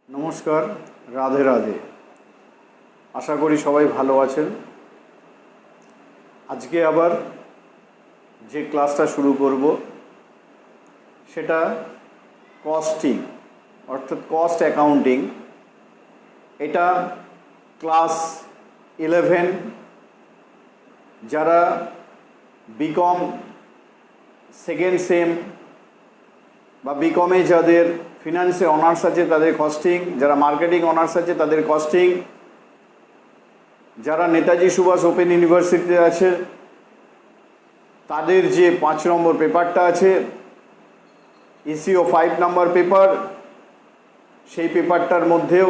নমস্কার, রাধে রাধে। আশা করি সবাই ভালো আছেন। আজকে আবার যে ক্লাসটা শুরু করব সেটা কস্টিং অর্থাৎ কস্ট অ্যাকাউন্টিং। এটা ক্লাস 11 যারা বিকম সেকেন্ড সেম বা বিকমে যাদের ফিনান্সে অনার্স আছে তাদের কস্টিং, যারা মার্কেটিং অনার্স আছে তাদের কস্টিং, যারা নেতাজি সুভাষ ওপেন ইউনিভার্সিটিতে আছে তাদের যে 5 নম্বর পেপারটা আছে ইসিও 5 নম্বর পেপার, সেই পেপারটার মধ্যেও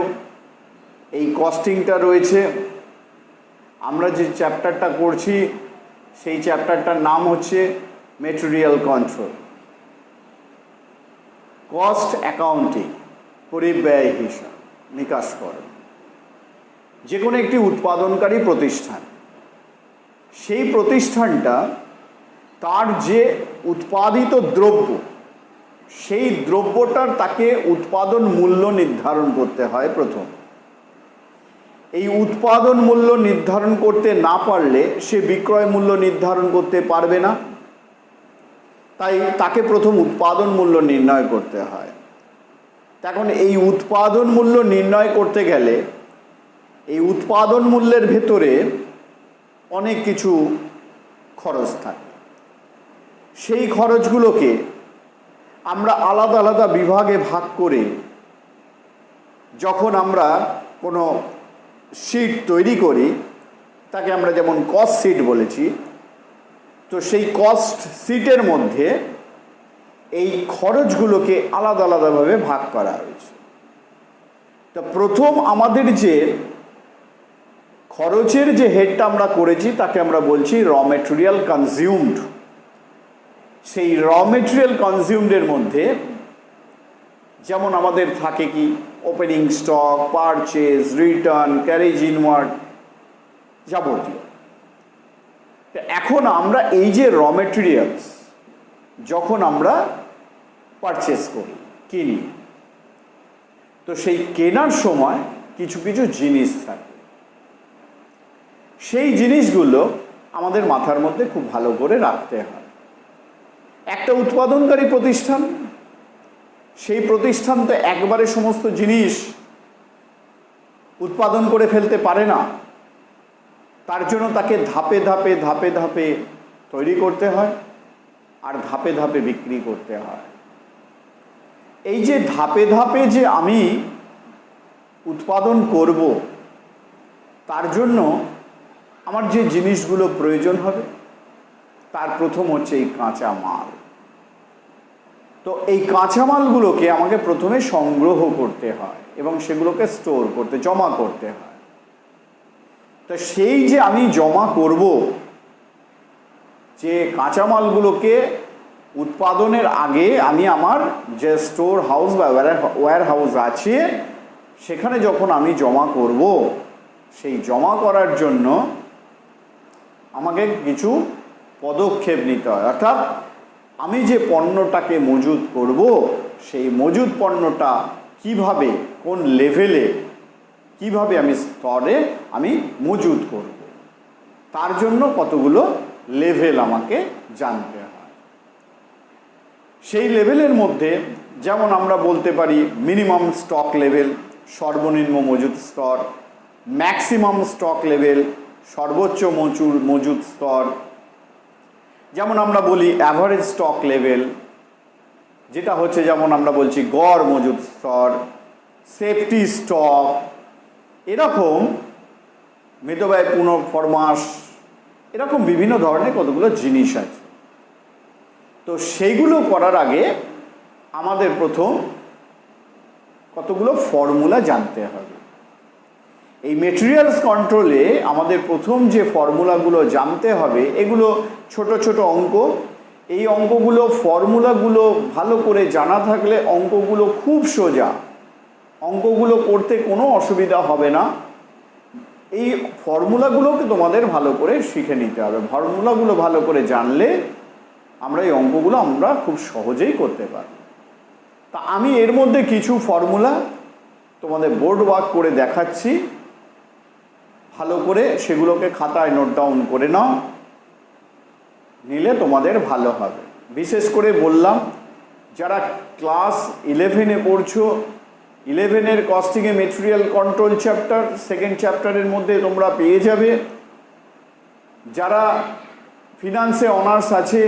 এই কস্টিংটা রয়েছে। আমরা যে চ্যাপ্টারটা করছি সেই চ্যাপ্টারটার নাম হচ্ছে মেটেরিয়াল কন্ট্রোল, কস্ট অ্যাকাউন্টিং, পরিব্যয় হিসাব নিকাশ করা। যে কোনো একটি উৎপাদনকারী প্রতিষ্ঠান, সেই প্রতিষ্ঠানটা তার যে উৎপাদিত দ্রব্য সেই দ্রব্যটার তাকে উৎপাদন মূল্য নির্ধারণ করতে হয় প্রথম। এই উৎপাদন মূল্য নির্ধারণ করতে না পারলে সে বিক্রয় মূল্য নির্ধারণ করতে পারবে না, তাই তাকে প্রথম উৎপাদন মূল্য নির্ণয় করতে হয়। এখন এই উৎপাদন মূল্য নির্ণয় করতে গেলে এই উৎপাদন মূল্যের ভেতরে অনেক কিছু খরচ থাকে। সেই খরচগুলোকে আমরা আলাদা আলাদা বিভাগে ভাগ করে যখন আমরা কোনো শিট তৈরি করি তাকে আমরা যেমন কস্ট শিট বলেছি, তো সেই কস্ট শিটের মধ্যে এই খরচগুলোকে আলাদা আলাদাভাবে ভাগ করা হয়েছে। তো প্রথম আমাদের যে খরচের যে হেডটা আমরা করেছি তাকে আমরা বলছি র মেটেরিয়াল কনজিউমড। সেই র মেটেরিয়াল কনজিউমডের মধ্যে যেমন আমাদের থাকে কি opening stock, purchase, return, carriage inward, যাবতীয়। এখন আমরা এই যে র মেটেরিয়ালস যখন আমরা পারচেজ করি, কিনি, তো সেই কেনার সময় কিছু কিছু জিনিস থাকে। সেই জিনিসগুলো আমাদের মাথার মধ্যে খুব ভালো করে রাখতে হয়। একটা উৎপাদনকারী প্রতিষ্ঠান, সেই প্রতিষ্ঠান তো একবারে সমস্ত জিনিস উৎপাদন করে ফেলতে পারে না, তার জন্য তাকে ধাপে ধাপে ধাপে ধাপে তৈরি করতে হয় আর ধাপে ধাপে বিক্রি করতে হয়। এই যে ধাপে ধাপে যে আমি উৎপাদন করব তার জন্য আমার যে জিনিসগুলো প্রয়োজন হবে তার প্রথম হচ্ছে এই কাঁচা মাল। তো এই কাঁচামালগুলোকে আমাকে প্রথমে সংগ্রহ করতে হয় এবং সেগুলোকে স্টোর করতে, জমা করতে হয়। তো সেই যে আমি জমা করব, যে কাঁচামালগুলোকে উৎপাদনের আগে আমি আমার যে স্টোর হাউস বা ওয়্যার হাউস আছে সেখানে যখন আমি জমা করব, সেই জমা করার জন্য আমাকে কিছু পদক্ষেপ নিতে হয়। অর্থাৎ আমি যে পণ্যটাকে মজুত করব সেই মজুত পণ্যটা কিভাবে, কোন লেভেলে, কিভাবে আমি স্তরে আমি মজুত করব, তার জন্য কতগুলো লেভেল আমাকে জানতে হয়। সেই লেভেলের মধ্যে যেমন আমরা বলতে পারি মিনিমাম স্টক লেভেল, সর্বনিম্ন মজুত স্তর, ম্যাক্সিমাম স্টক লেভেল, সর্বোচ্চ মজুত স্তর। যেমন আমরা বলি অ্যাভারেজ স্টক লেভেল, যেটা হচ্ছে যেমন আমরা বলছি গড় মজুত স্তর, সেফটি স্টক, এরকম মিতব্যয় পুনঃফরমাস, এরকম বিভিন্ন ধরনের কতগুলো জিনিস আছে। তো সেইগুলো করার আগে আমাদের প্রথম কতগুলো ফর্মুলা জানতে হবে। এই মেটেরিয়ালস কন্ট্রোলে আমাদের প্রথম যে ফর্মুলাগুলো জানতে হবে, এগুলো ছোট ছোট অঙ্ক। এই অঙ্কগুলো, ফর্মুলাগুলো ভালো করে জানা থাকলে অঙ্কগুলো খুব সোজা, অঙ্কগুলো করতে কোনো অসুবিধা হবে না। এই ফর্মুলাগুলোকে তোমাদের ভালো করে শিখে নিতে হবে। ফর্মুলাগুলো ভালো করে জানলে আমরা এই অঙ্কগুলো খুব সহজেই করতে পারব। তা আমি এর মধ্যে কিছু ফর্মুলা তোমাদের বোর্ড ওয়ার্ক করে দেখাচ্ছি, ভালো করে সেগুলোকে খাতায় নোট ডাউন করে নাও, নিলে তোমাদের ভালো হবে। বিশেষ করে বললাম যারা ক্লাস 11-এ পড়ছো, 11-এর কস্টিংয়ে মেটেরিয়াল কন্ট্রোল চ্যাপ্টার সেকেন্ড চ্যাপ্টারের মধ্যে তোমরা পেয়ে যাবে। যারা ফিনান্সে অনার্স আছে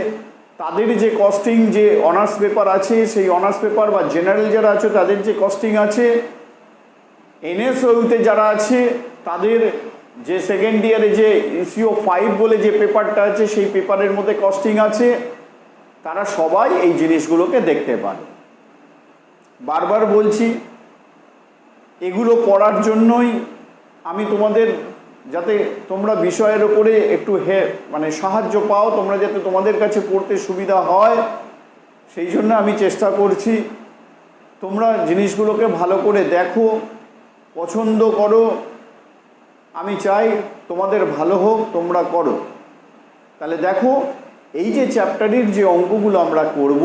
তাদের যে কস্টিং যে অনার্স পেপার আছে, সেই অনার্স পেপার বা জেনারেল যারা আছে তাদের যে কস্টিং আছে, এনএসইউতে যারা আছে তাদের যে সেকেন্ড ইয়ারে যে ইসিও 5 বলে যে পেপারটা আছে সেই পেপারের মধ্যে কস্টিং আছে, তারা সবাই এই জিনিসগুলোকে দেখতে পারে। বারবার বলছি, এগুলো পড়ার জন্যই আমি তোমাদের, যাতে তোমরা বিষয়ের ওপরে একটু মানে সাহায্য পাও, তোমরা যাতে তোমাদের কাছে পড়তে সুবিধা হয়, সেই জন্য আমি চেষ্টা করছি। তোমরা জিনিসগুলোকে ভালো করে দেখো, পছন্দ করো, আমি চাই তোমাদের ভালো হোক, তোমরা করো। তাহলে দেখো, এই যে চ্যাপ্টারের যে অঙ্কগুলো আমরা করব,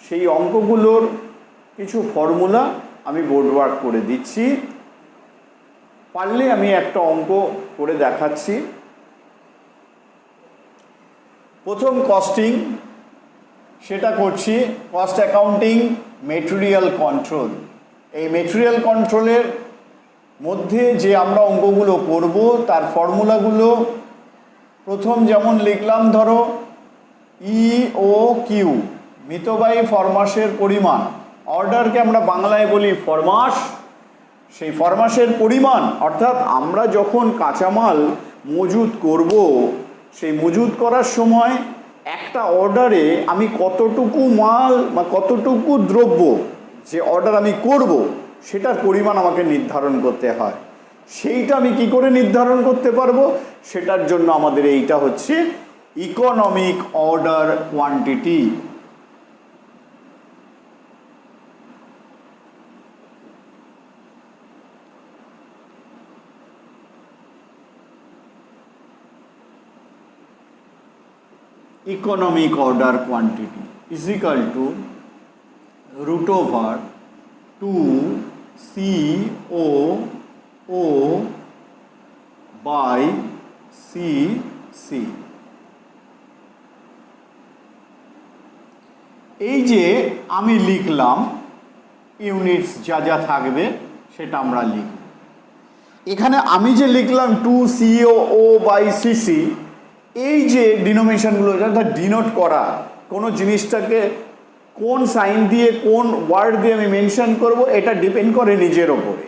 সেই অঙ্কগুলোর কিছু ফর্মুলা আমি বোর্ড ওয়ার্ক করে দিচ্ছি। পারলে আমি একটা অঙ্ক করে দেখাচ্ছি। প্রথম কস্টিং, সেটা করছি কস্ট অ্যাকাউন্টিং মেটেরিয়াল কন্ট্রোল। এই মেটেরিয়াল কন্ট্রোলের মধ্যে যে আমরা অঙ্কগুলো করব তার ফর্মুলাগুলো প্রথম যেমন লিখলাম, ধরো EOQ মিতব্যয়ী ফরমাসের পরিমাণ, অর্ডারকে আমরা বাংলায় বলি ফরমাস, সেই ফরমাসের পরিমাণ অর্থাৎ আমরা যখন কাঁচামাল মজুত করব, সেই মজুত করার সময় একটা অর্ডারে আমি কতটুকু মাল বা কতটুকু দ্রব্য যে অর্ডার আমি করব সেটার পরিমাণ আমাকে নির্ধারণ করতে হয়। সেইটা আমি কি করে নির্ধারণ করতে পারবো? সেটার জন্য আমাদের এইটা হচ্ছে economic order quantity. Economic order quantity is equal to root over 2COO by CC। এই যে আমি লিখলাম ইউনিটস যা যা থাকবে সেটা আমরা লিখব। এখানে আমি যে লিখলাম 2COO by CC, এই যে ডিনোমিনেশনগুলো যেটা ডিনোট করা, কোনো জিনিসটাকে কোন সাইন দিয়ে কোন ওয়ার্ড দিয়ে আমি মেনশন করব, এটা ডিপেন্ড করে নিজের ওপরে।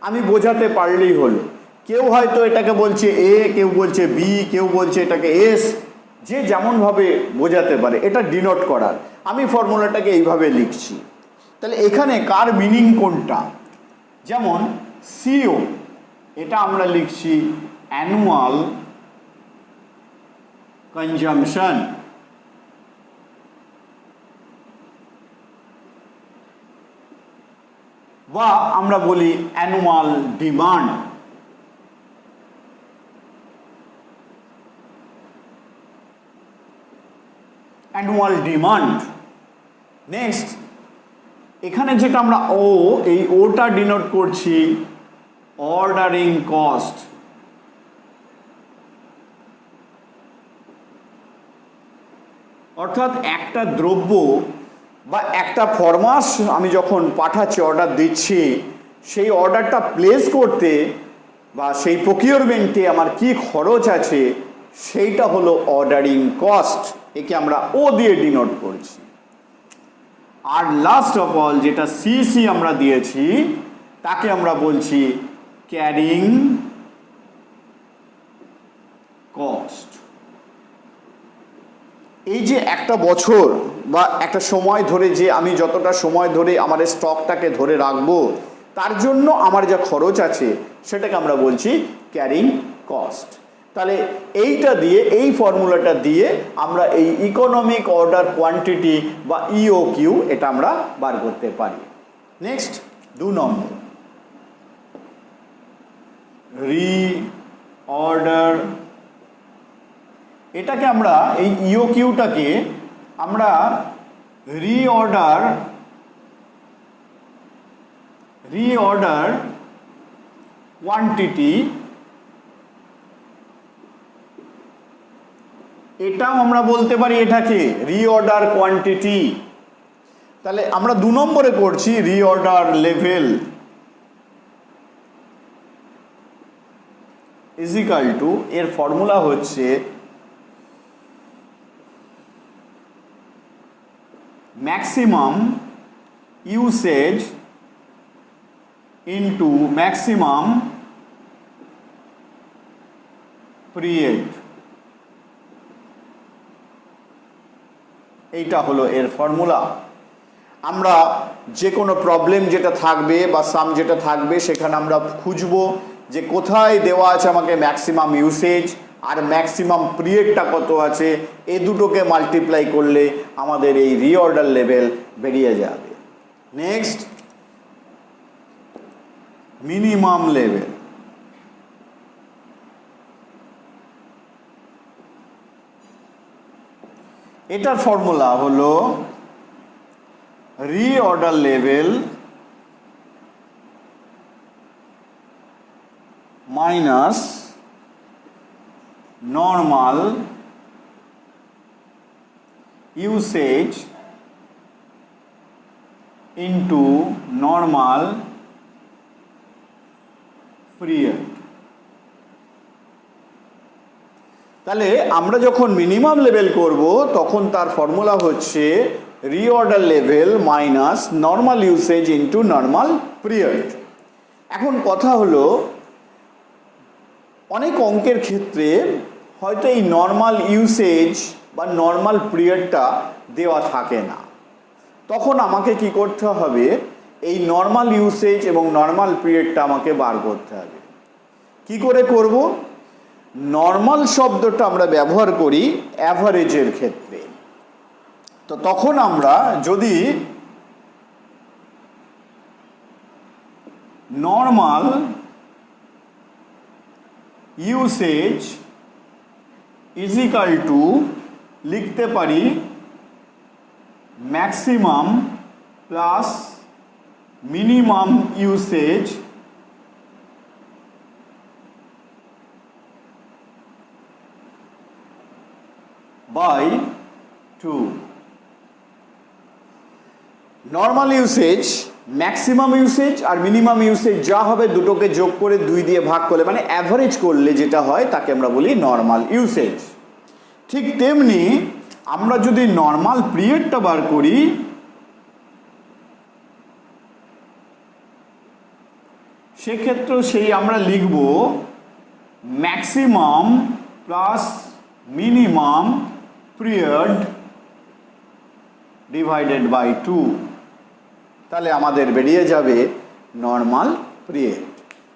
আমি বোঝাতে পারলেই হলো। কেউ হয়তো এটাকে বলছে এ, কেউ বলছে বি, কেউ বলছে এটাকে এস, যে যেমনভাবে বোঝাতে পারে, এটা ডিনোট করার। আমি ফর্মুলাটাকে এইভাবে লিখছি। তাহলে এখানে কার মিনিং কোনটা? যেমন সিও, এটা আমরা লিখছি অ্যানুয়াল কনজাম্পশন, বা আমরা বলি annual demand. Annual demand. Next, এখানে যেটা আমরা এই ওটা ডিনোট করছি অর্ডারিং কস্ট। অর্থাৎ একটা দ্রব্য বা একটা ফরমাস আমি যখন পাঠাচ্ছি, অর্ডার দিচ্ছি, সেই অর্ডারটা প্লেস করতে বা সেই প্রকিউরমেন্টে আমার কি খরচ আছে, সেইটা হলো অর্ডারিং কস্ট। একে আমরা ও দিয়ে ডিনোট করছি। আর লাস্ট অফ অল যেটা সিসি আমরা দিয়েছি, তাকে আমরা বলছি ক্যারিং কস্ট। এই যে একটা বছর বা একটা সময় ধরে, যে আমি যতটা সময় ধরে আমার স্টকটাকে ধরে রাখবো, তার জন্য আমার যা খরচ আছে সেটাকে আমরা বলছি ক্যারিং কস্ট। তাহলে এইটা দিয়ে, এই ফর্মুলাটা দিয়ে আমরা এই ইকোনমিক অর্ডার কোয়ান্টিটি বা ইওকিউ এটা আমরা বার করতে পারি। নেক্সট 2 নম্বর, রিঅর্ডার। এটাকে আমরা এই ইওকিউটাকে আমরা রিঅর্ডার কোয়ান্টিটি, এটাও আমরা বলতে পারি এটাকে রিঅর্ডার কোয়ান্টিটি। তাহলে আমরা 2 নম্বরে করছি reorder level is equal two, এর ফর্মুলা হচ্ছে maximum usage into maximum period. এইটা হলো এর ফর্মুলা। আমরা যে কোনো প্রবলেম যেটা থাকবে বা সাম যেটা থাকবে সেখানে আমরা খুঁজবো যে কোথায় দেওয়া আছে আমাকে ম্যাক্সিমাম ইউসেজ আর ম্যাক্সিমাম পিরিয়ডটা কত আছে, এই দুটোকে মাল্টিপ্লাই করলে আমাদের এই রিঅর্ডার লেভেল বেরিয়ে যাবে। Next minimum level. এটার ফর্মুলা হলো reorder level minus normal usage into normal period. তাহলে আমরা যখন মিনিমাম লেভেল করব তখন তার ফর্মুলা হচ্ছে reorder level minus normal usage into normal period. এখন কথা হলো অনেক অঙ্কের ক্ষেত্রে হয়তো এই নর্মাল ইউসেজ বা নর্মাল পিরিয়ডটা দেওয়া থাকে না, তখন আমাকে কি করতে হবে, এই নর্মাল ইউসেজ এবং নর্মাল পিরিয়ডটা আমাকে বার করতে হবে। কি করে করব? নর্মাল শব্দটা আমরা ব্যবহার করি অ্যাভারেজের ক্ষেত্রে। তো তখন আমরা যদি normal usage is equal to লিখতে পারি maximum plus minimum usage by 2। Normal usage, maximum usage আর মিনিমাম ইউসেজ যা হবে দুটোকে যোগ করে 2 দিয়ে ভাগ করলে মানে অ্যাভারেজ করলে যেটা হয় তাকে আমরা বলি নর্মাল ইউসেজ। ঠিক তেমনি আমরা যদি নর্মাল পিরিয়ডটা বার করি সেক্ষেত্রে সেই আমরা লিখব maximum plus minimum period divided by 2। তাহলে আমাদের বেরিয়ে যাবে নর্মাল পিরিয়ড।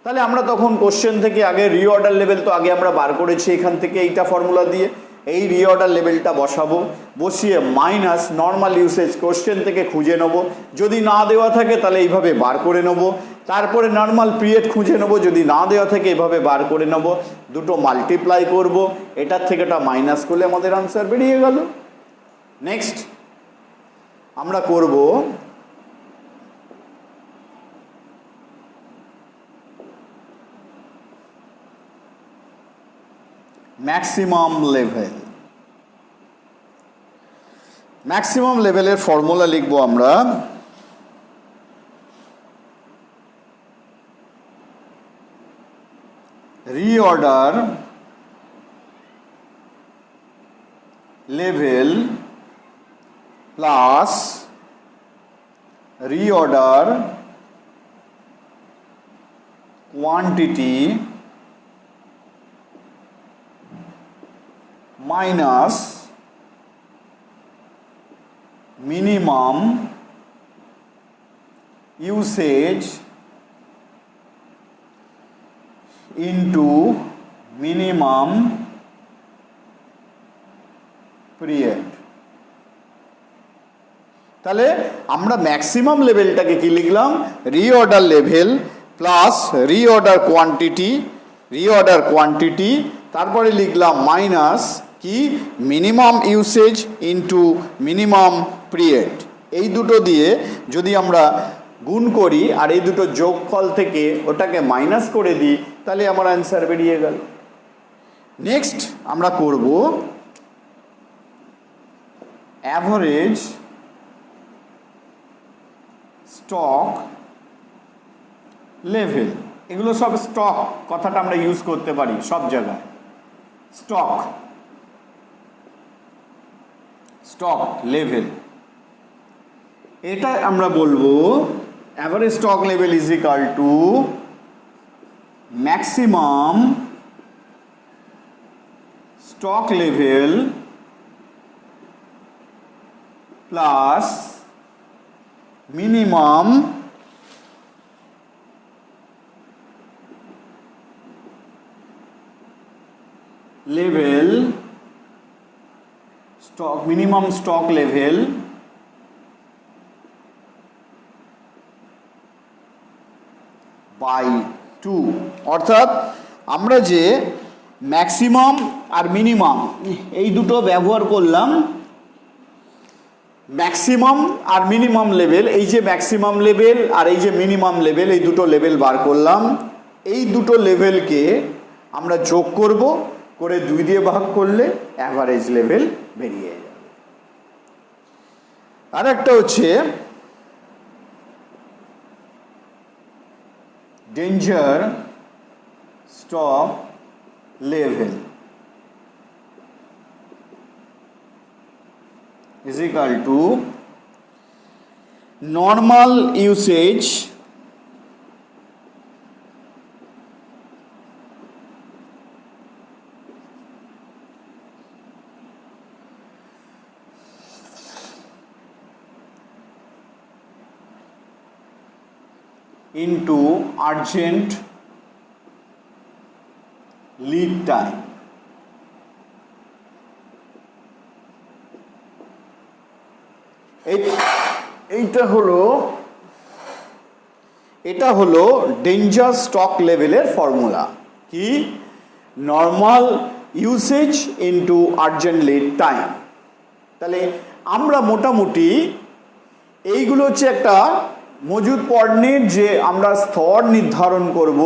তাহলে আমরা তখন কোশ্চেন থেকে আগে রিঅর্ডার লেভেল তো আগে আমরা বার করেছি, এখান থেকে এইটা ফর্মুলা দিয়ে এই রিঅর্ডার লেভেলটা বসাবো, বসিয়ে মাইনাস নর্মাল ইউসেজ কোশ্চেন থেকে খুঁজে নেব, যদি না দেওয়া থাকে তাহলে এইভাবে বার করে নেব, তারপরে নর্মাল পিরিয়ড খুঁজে নেব, যদি না দেওয়া থাকে এইভাবে বার করে নেব, দুটো মাল্টিপ্লাই করব, এটার থেকে এটা মাইনাস করলে আমাদের আনসার বেরিয়ে গেল। নেক্সট আমরা করব ম্যাক্সিমাম লেভেল। ম্যাক্সিমাম লেভেলের ফর্মুলা লিখব আমরা reorder level plus reorder quantity minus minimum usage into minimum period. তাহলে আমরা ম্যাক্সিমাম লেভেলটাকে কি লিখলাম, reorder level plus reorder quantity, তারপরে লিখলাম মাইনাস কি minimum usage into minimum period. এই দুটো দিয়ে যদি আমরা গুণ করি আর এই দুটো যোগফল থেকে ওটাকে মাইনাস করে দিই, তাহলে আমার অ্যান্সার বেরিয়ে গেল। নেক্সট আমরা করব অ্যাভারেজ স্টক লেভেল। এগুলো সব স্টক কথাটা আমরা ইউজ করতে পারি সব জায়গায়। স্টক লেভেল, এটা আমরা বলবো average stock level is equal two maximum stock level plus minimum level stock, minimum stock level by 2। অর্থাৎ আমরা যে ম্যাক্সিমাম আর মিনিমাম এই দুটো ব্যবহার করলাম, ম্যাক্সিমাম আর মিনিমাম লেভেল, এই যে ম্যাক্সিমাম লেভেল আর এই যে মিনিমাম লেভেল, এই দুটো লেভেল বার করলাম। এই দুটো লেভেলকে আমরা যোগ করব, করে 2 দিয়ে ভাগ করলে অ্যাভারেজ লেভেল বেরিয়ে যাবে। আর একটা হচ্ছে danger stock level is equal to normal usage into urgent lead time। এটা হলো ডেঞ্জার স্টক লেভেলের ফর্মুলা। কি? Normal usage into urgent lead time. তাহলে আমরা মোটামুটি এইগুলো হচ্ছে একটা মজুদ পণ্যের যে আমরা স্তর নির্ধারণ করব,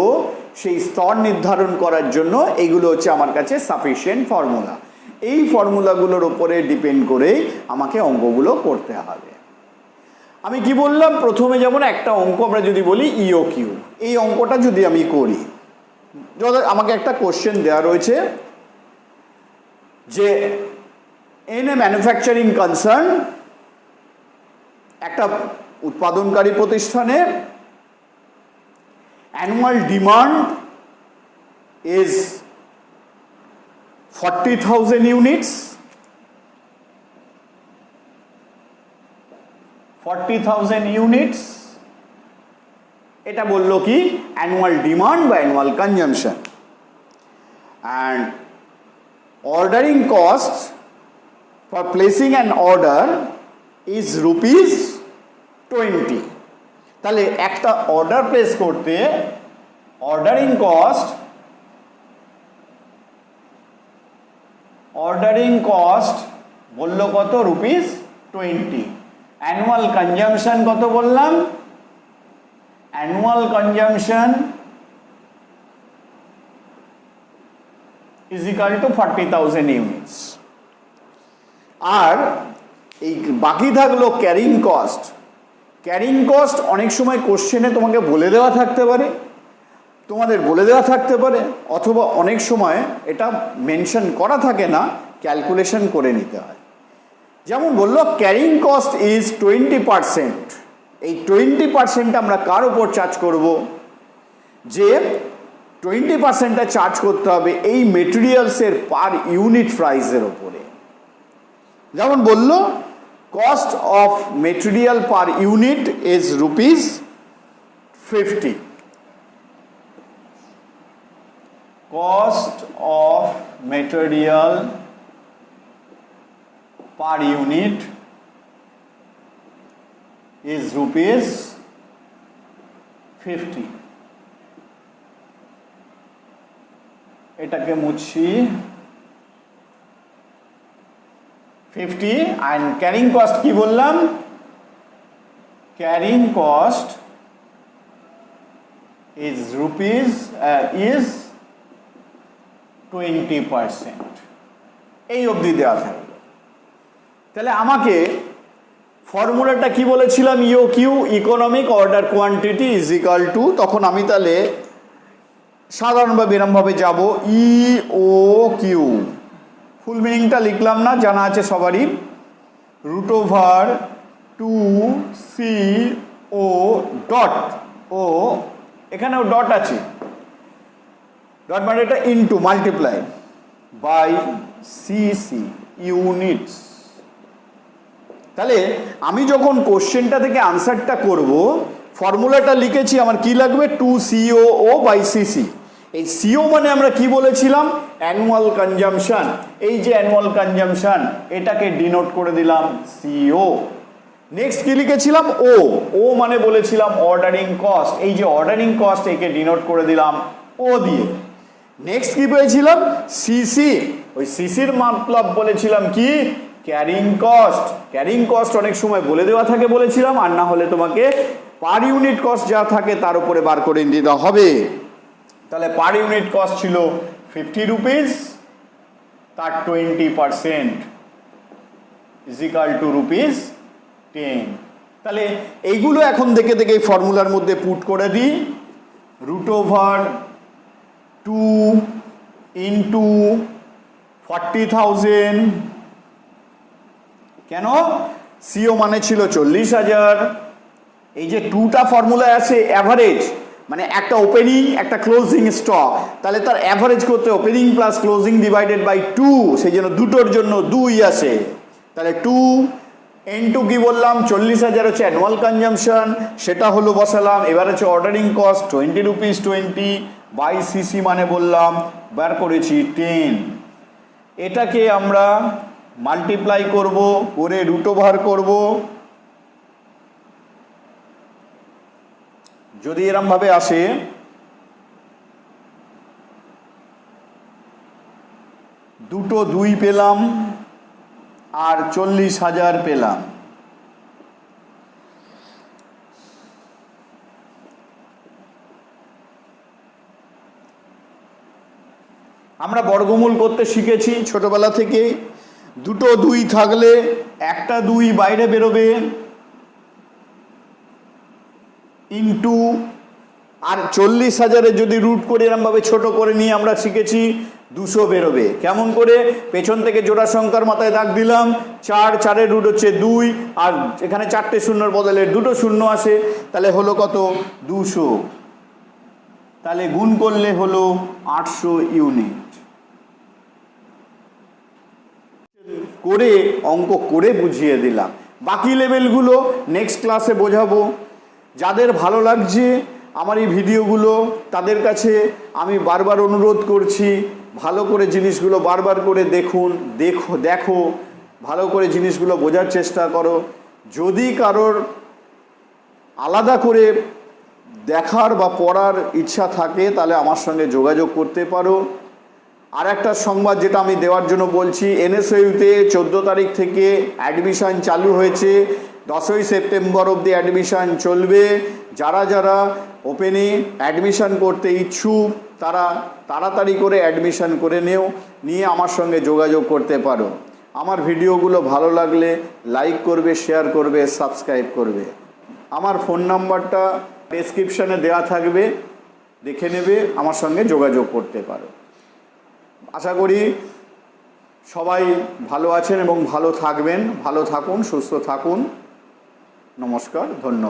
সেই স্তর নির্ধারণ করার জন্য এইগুলো হচ্ছে আমার কাছে সাফিসিয়েন্ট ফর্মুলা। এই ফর্মুলাগুলোর উপরে ডিপেন্ড করেই আমাকে অঙ্কগুলো করতে হবে। আমি কি বললাম প্রথমে, যেমন একটা অঙ্ক আমরা যদি বলি ইওকিউ, এই অঙ্কটা যদি আমি করি, আমাকে একটা কোশ্চেন দেওয়া রয়েছে যে ইন এ ম্যানুফ্যাকচারিং কনসার্ন, একটা উৎপাদনকারী প্রতিষ্ঠানে annual demand is 40,000 units, 40,000 units. এটা বললো কি অ্যানুয়াল ডিমান্ড বা annual consumption. And ordering cost for placing an order is ₹20। তাহলে একটা অর্ডার প্লেস করতে অর্ডারিং কস্ট বললো কত? ₹20। অ্যানুয়াল কনজাম্পশন কত বললাম? Annual consumption is equal to 40,000 units. আর এই বাকি থাকলো ক্যারিং কস্ট। ক্যারিং কস্ট অনেক সময় কোশ্চেনে তোমাকে বলে দেওয়া থাকতে পারে, অথবা অনেক সময় এটা মেনশন করা থাকে না, ক্যালকুলেশন করে নিতে হয়। যেমন বললো ক্যারিং কস্ট ইজ 20%। এই 20% আমরা কার উপর চার্জ করব? যে 20%টা চার্জ করতে হবে এই মেটেরিয়ালসের পার ইউনিট প্রাইসের ওপরে। যেমন বললো cost of material per unit is ₹50. Cost of material per unit is ₹50। এটাকে মুছি 50। and carrying cost কি বললাম? carrying cost is rupees is 20%, এই অবধি দেওয়া থাকবে। তাহলে আমাকে ফর্মুলাটা কি বলেছিলাম, E O Q economic order quantity is equal to, তখন আমি তাহলে সাধারণভাবে এরমভাবে যাব, ই ও কিউ, ফুল মিনিংটা লিখলাম না, জানা আছে সবারই, রুট ওভার 2CO ডট, ও এখানেও ডট আছে, ডট মানে এটা into multiply by CC units. তাহলে আমি যখন কোশ্চেনটা থেকে আনসারটা করব, ফর্মুলাটা লিখেছি, আমার কি লাগবে, 2CO বাই সিসি। এই সিও মানে আমরা কি বলেছিলাম, অ্যানুয়াল কনজাম্পশন। এই যে অ্যানুয়াল কনজাম্পশন, এটাকে ডিনোট করে দিলাম সিও। নেক্সট কি লিখেছিলাম, ও মানে বলেছিলাম অর্ডারিং কস্ট। এই যে অর্ডারিং কস্ট, একে ডিনোট করে দিলাম ও দিয়ে। নেক্সট কি পেয়েছিলাম, সিসি। ওই সিসির মতলব বলেছিলাম কি, ক্যারিং কস্ট। ক্যারিং কস্ট অনেক সময় বলে দেওয়া থাকে বলেছিলাম, আর না হলে তোমাকে পার ইউনিট কস্ট যা থাকে তার উপরে বার করে দিতে হবে। তাহলে পার ইউনিট কস্ট ছিল 50 রুপিস, তার 20% ইজ ইকাল টু রুপিস 10। তাহলে এইগুলো এখন দেখে দেখে এই ফর্মুলার মধ্যে পুট করে দিই, রুট ওভার 2 ইন্টু 40,000, কেন, সিও মানে ছিল 40,000। এই যে 2টা ফর্মুলায় আছে অ্যাভারেজ, মানে একটা ওপেনিং একটা ক্লোজিং স্টক, তাহলে তার অ্যাভারেজ করতে opening plus closing divided by 2, সেই জন্য দুটোর জন্য 2 আসে। তাহলে 2 ইন্টু কি বললাম, 40,000 হচ্ছে অ্যানুয়াল কনজাম্পশন, সেটা হলো বসালাম। এবার হচ্ছে ordering cost 20 rupees 20 by CC মানে বললাম, বার করেছি 10। এটাকে আমরা মাল্টিপ্লাই করব, করে রুট ওভার করব। যদি এরম ভাবে আসে, দুটো 2 পেলাম আর 40,000 পেলাম। আমরা বর্গমূল করতে শিখেছি ছোটবেলা থেকে, দুটো 2 থাকলে একটা 2 বাইরে বেরোবে, ইন্টু, আর 40,000 যদি রুট করে এরমভাবে ছোট করে নিয়ে আমরা শিখেছি 200 বেরোবে। কেমন করে, পেছন থেকে জোড়া সংখ্যার মাথায় দাগ দিলাম, 4, 4-এর রুট হচ্ছে 2, আর এখানে 4টে শূন্যর বদলে 2টো শূন্য আসে, তাহলে হলো কত, 200। তাহলে গুণ করলে হলো 800 ইউনিট। করে অঙ্ক করে বুঝিয়ে দিলাম, বাকি লেভেলগুলো নেক্সট ক্লাসে বোঝাবো। যাদের ভালো লাগছে আমার এই ভিডিওগুলো, তাদের কাছে আমি বারবার অনুরোধ করছি, ভালো করে জিনিসগুলো বারবার করে দেখো, ভালো করে জিনিসগুলো বোঝার চেষ্টা করো। যদি কারোর আলাদা করে দেখার বা পড়ার ইচ্ছা থাকে, তাহলে আমার সঙ্গে যোগাযোগ করতে পারো। আর একটা সংবাদ যেটা আমি দেওয়ার জন্য বলছি, এনএসইউতে 14 তারিখ থেকে অ্যাডমিশন চালু হয়েছে, 10ই সেপ্টেম্বর অবধি অ্যাডমিশন চলবে। যারা যারা ওপেনে অ্যাডমিশন করতে ইচ্ছুক, তারা তাড়াতাড়ি করে অ্যাডমিশন করে নিয়ে আমার সঙ্গে যোগাযোগ করতে পারো। আমার ভিডিওগুলো ভালো লাগলে লাইক করবে, শেয়ার করবে, সাবস্ক্রাইব করবে। আমার ফোন নাম্বারটা ডেসক্রিপশানে দেওয়া থাকবে, দেখে নেবে, আমার সঙ্গে যোগাযোগ করতে পারো। আশা করি সবাই ভালো আছেন এবং ভালো থাকবেন। ভালো থাকুন, সুস্থ থাকুন। নমস্কার, ধন্যবাদ।